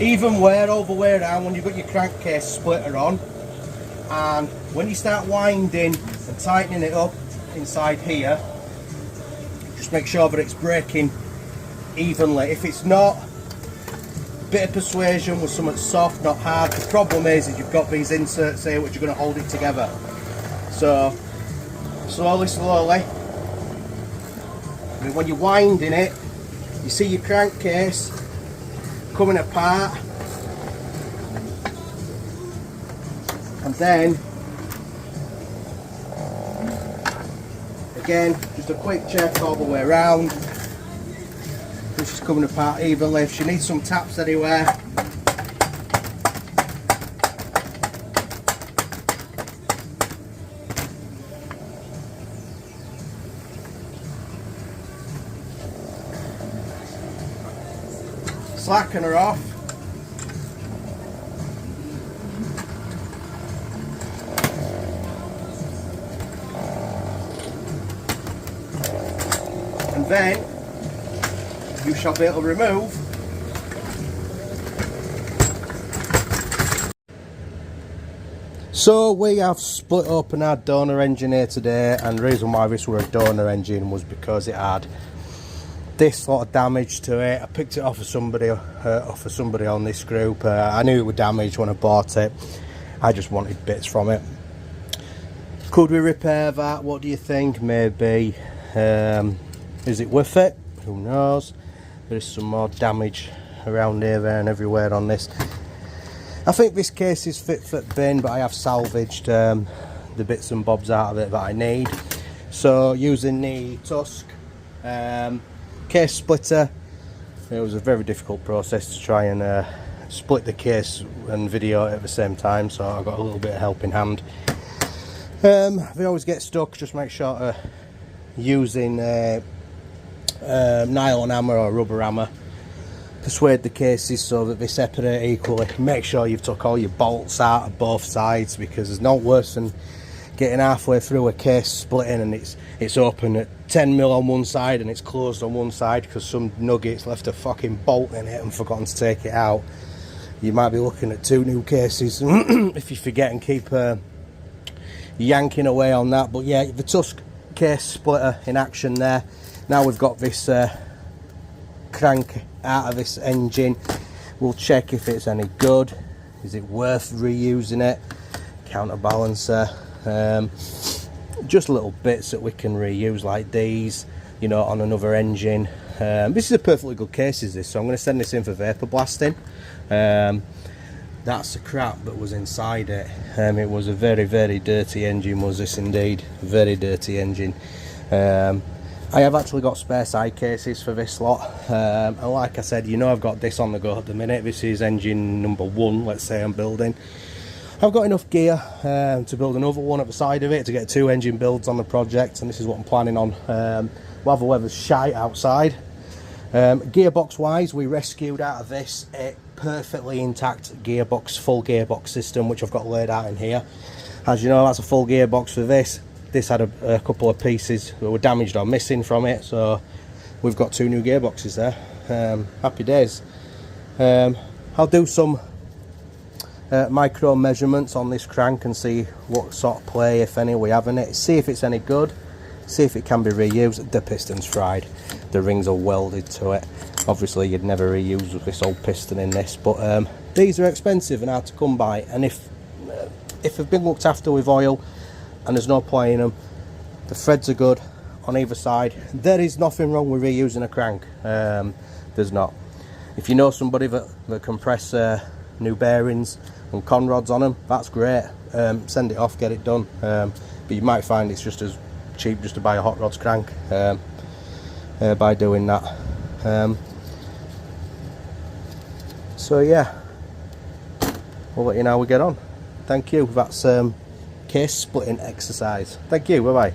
even wear all the way around when you've got your crankcase splitter on, and when you start winding and tightening it up inside here, just make sure that it's breaking evenly. If it's not, bit of persuasion with something soft, not hard. The problem is you've got these inserts here which are going to hold it together. So slowly, and when you're winding it, you see your crankcase coming apart, and then again just a quick check all the way around. This is coming apart evenly. If you need some taps anywhere, slacken her off. And then you shall be able to remove So we have split open our donor engine here today, and the reason why this was a donor engine was because it had this lot of damage to it. I picked it off of somebody on this group. I knew it was damaged when I bought it. I just wanted bits from it. Could we repair that? What do you think? Maybe. Is it worth it? Who knows? There's some more damage around here, there and everywhere on this. I think this case is fit for the bin, but I have salvaged the bits and bobs out of it that I need. So using the Tusk case splitter, it was a very difficult process to try and split the case and video it at the same time, so I got a little bit of help in hand. If you always get stuck, just make sure to using nylon hammer or rubber hammer, persuade the cases so that they separate equally. Make sure you've took all your bolts out of both sides, because there's no worse than getting halfway through a case splitting and it's open at 10mm on one side and it's closed on one side because some nuggets left a fucking bolt in it and forgotten to take it out. You might be looking at 2 new cases if you forget and keep yanking away on that. But yeah, the Tusk case splitter in action there. Now we've got this crank out of this engine. We'll check if it's any good. Is it worth reusing it? Counterbalancer, just little bits that we can reuse like these, you know, on another engine. This is a perfectly good case, is this, so I'm going to send this in for vapor blasting. That's the crap that was inside it. It was a very, very dirty engine, was this indeed. Very dirty engine. I have actually got spare side cases for this lot, and like I said, you know, I've got this on the go at the minute. This is engine number 1, let's say, I'm building. I've got enough gear to build another one at the side of it to get 2 engine builds on the project, and this is what I'm planning on. While the weather's shite outside. Gearbox wise, we rescued out of this a perfectly intact gearbox, full gearbox system, which I've got laid out in here. As you know, that's a full gearbox for this. This had a couple of pieces that were damaged or missing from it, so we've got 2 new gearboxes there. Happy days. I'll do some micro measurements on this crank and see what sort of play, if any, we have in it. See if it's any good, see if it can be reused. The piston's fried, the rings are welded to it. Obviously you'd never reuse this old piston in this, but these are expensive and hard to come by, and if they've been looked after with oil and there's no play in them, the threads are good on either side, there is nothing wrong with reusing a crank. There's not. If you know somebody that can press new bearings and con rods on them, that's great. Send it off, get it done. But you might find it's just as cheap just to buy a hot rods crank by doing that. So yeah, we'll let you know how we get on. Thank you. That's case splitting exercise. Thank you. Bye bye.